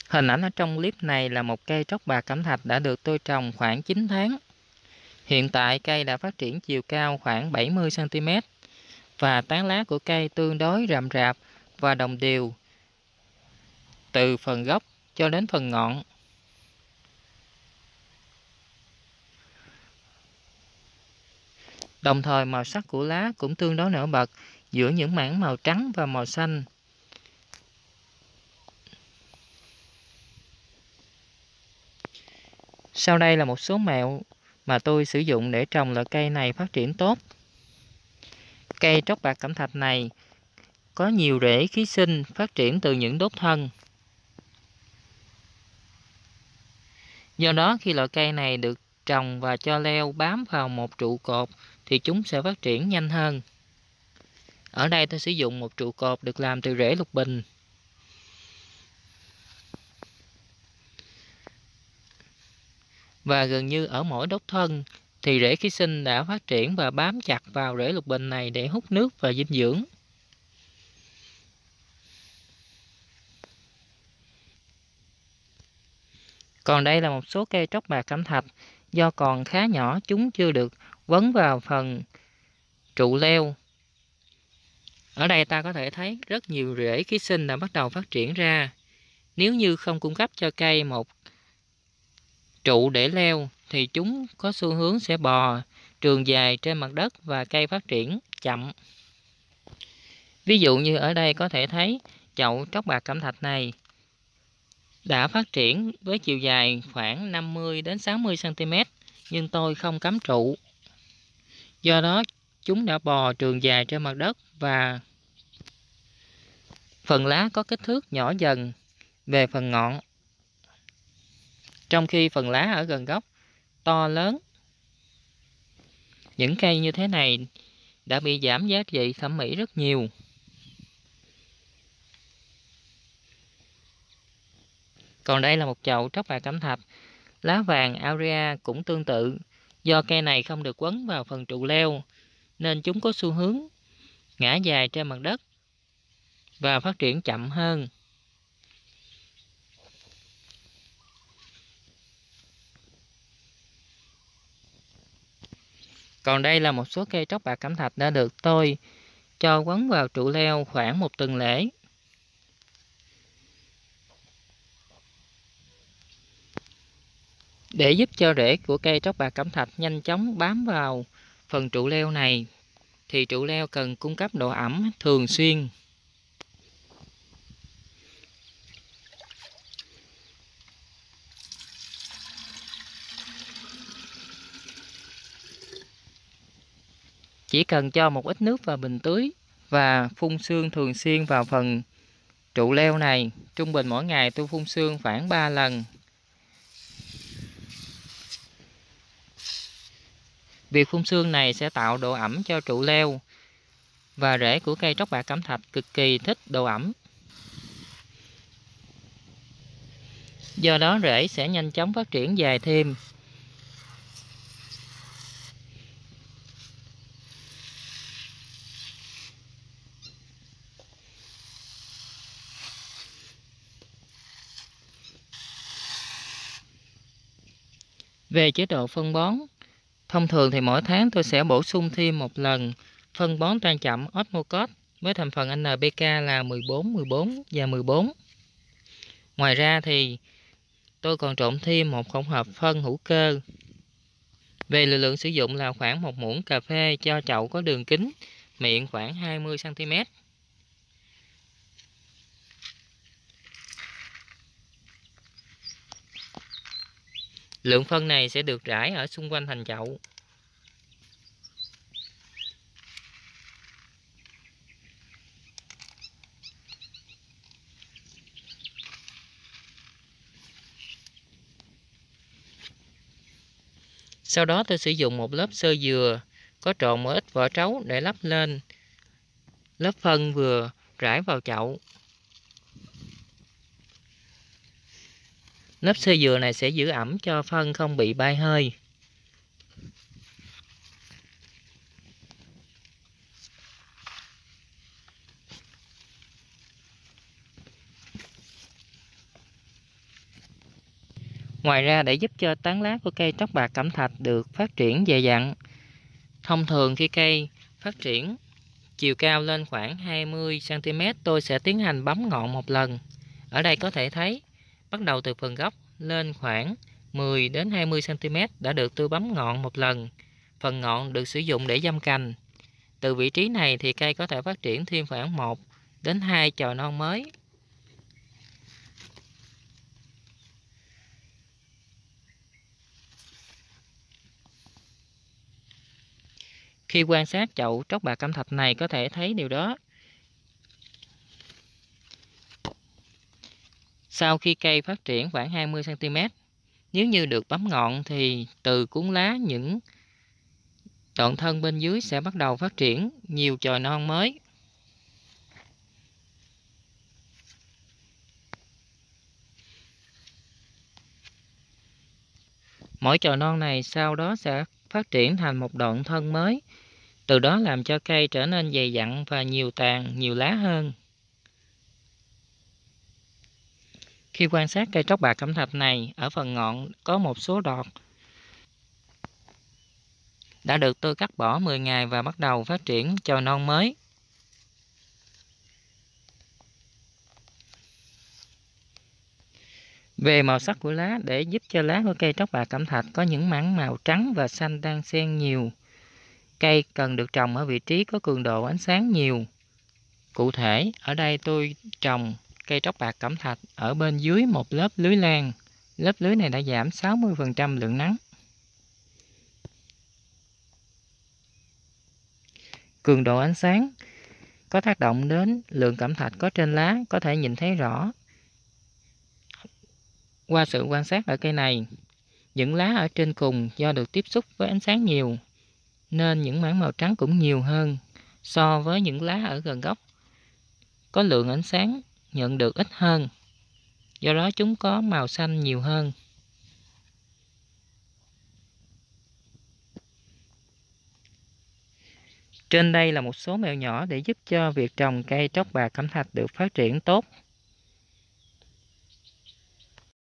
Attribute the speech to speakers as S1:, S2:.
S1: Hình ảnh ở trong clip này là một cây tróc bạc cẩm thạch đã được tôi trồng khoảng 9 tháng. Hiện tại cây đã phát triển chiều cao khoảng 70 cm và tán lá của cây tương đối rậm rạp và đồng đều từ phần gốc cho đến phần ngọn. Đồng thời màu sắc của lá cũng tương đối nổi bật giữa những mảng màu trắng và màu xanh. Sau đây là một số mẹo mà tôi sử dụng để trồng loại cây này phát triển tốt. Cây tróc bạc cẩm thạch này có nhiều rễ ký sinh phát triển từ những đốt thân. Do đó khi loại cây này được trồng và cho leo bám vào một trụ cột thì chúng sẽ phát triển nhanh hơn. Ở đây tôi sử dụng một trụ cột được làm từ rễ lục bình. Và gần như ở mỗi đốt thân thì rễ ký sinh đã phát triển và bám chặt vào rễ lục bình này để hút nước và dinh dưỡng. Còn đây là một số cây tróc bạc cẩm thạch, do còn khá nhỏ chúng chưa được quấn vào phần trụ leo. Ở đây ta có thể thấy rất nhiều rễ ký sinh đã bắt đầu phát triển ra. Nếu như không cung cấp cho cây một trụ để leo thì chúng có xu hướng sẽ bò trường dài trên mặt đất và cây phát triển chậm. Ví dụ như ở đây có thể thấy chậu tróc bạc cẩm thạch này đã phát triển với chiều dài khoảng 50 đến 60 cm, nhưng tôi không cắm trụ. Do đó chúng đã bò trường dài trên mặt đất và phần lá có kích thước nhỏ dần về phần ngọn, trong khi phần lá ở gần gốc to lớn. Những cây như thế này đã bị giảm giá trị thẩm mỹ rất nhiều. Còn đây là một chậu tróc bạc cẩm thạch lá vàng aurea cũng tương tự. Do cây này không được quấn vào phần trụ leo nên chúng có xu hướng ngã dài trên mặt đất và phát triển chậm hơn. Còn đây là một số cây tróc bạc cẩm thạch đã được tôi cho quấn vào trụ leo khoảng một tuần lễ. Để giúp cho rễ của cây tróc bạc cẩm thạch nhanh chóng bám vào phần trụ leo này thì trụ leo cần cung cấp độ ẩm thường xuyên. Chỉ cần cho một ít nước vào bình tưới và phun sương thường xuyên vào phần trụ leo này. Trung bình mỗi ngày tôi phun sương khoảng 3 lần. Việc phun sương này sẽ tạo độ ẩm cho trụ leo và rễ của cây tróc bạc cẩm thạch cực kỳ thích độ ẩm. Do đó rễ sẽ nhanh chóng phát triển dài thêm. Về chế độ phân bón, thông thường thì mỗi tháng tôi sẽ bổ sung thêm một lần phân bón tan chậm Osmocote với thành phần NPK là 14, 14 và 14. Ngoài ra thì tôi còn trộn thêm một hỗn hợp phân hữu cơ. Về liều lượng sử dụng là khoảng 1 muỗng cà phê cho chậu có đường kính miệng khoảng 20 cm. Lượng phân này sẽ được rải ở xung quanh thành chậu. Sau đó tôi sử dụng một lớp xơ dừa có trộn một ít vỏ trấu để lấp lên lớp phân vừa rải vào chậu. Lớp xơ dừa này sẽ giữ ẩm cho phân không bị bay hơi. Ngoài ra, để giúp cho tán lá của cây tróc bạc cẩm thạch được phát triển dày dặn, thông thường khi cây phát triển chiều cao lên khoảng 20 cm, tôi sẽ tiến hành bấm ngọn một lần. Ở đây có thể thấy, bắt đầu từ phần gốc lên khoảng 10 đến 20 cm đã được tôi bấm ngọn một lần. Phần ngọn được sử dụng để giâm cành. Từ vị trí này thì cây có thể phát triển thêm khoảng 1 đến 2 chồi non mới. Khi quan sát chậu tróc bạc cẩm thạch này có thể thấy điều đó. Sau khi cây phát triển khoảng 20 cm, nếu như được bấm ngọn thì từ cuốn lá những đoạn thân bên dưới sẽ bắt đầu phát triển nhiều chồi non mới. Mỗi chồi non này sau đó sẽ phát triển thành một đoạn thân mới, từ đó làm cho cây trở nên dày dặn và nhiều tàn, nhiều lá hơn. Khi quan sát cây tróc bạc cẩm thạch này, ở phần ngọn có một số đọt đã được tôi cắt bỏ 10 ngày và bắt đầu phát triển chồi non mới. Về màu sắc của lá, để giúp cho lá của cây tróc bạc cẩm thạch có những mảng màu trắng và xanh đan xen nhiều, cây cần được trồng ở vị trí có cường độ ánh sáng nhiều. Cụ thể, ở đây tôi trồng cây tróc bạc cẩm thạch ở bên dưới một lớp lưới lan. Lớp lưới này đã giảm 60% lượng nắng. Cường độ ánh sáng có tác động đến lượng cẩm thạch có trên lá, có thể nhìn thấy rõ qua sự quan sát ở cây này. Những lá ở trên cùng do được tiếp xúc với ánh sáng nhiều, nên những mảng màu trắng cũng nhiều hơn so với những lá ở gần gốc, có lượng ánh sáng nhận được ít hơn, do đó chúng có màu xanh nhiều hơn. Trên đây là một số mẹo nhỏ để giúp cho việc trồng cây tróc bạc cẩm thạch được phát triển tốt.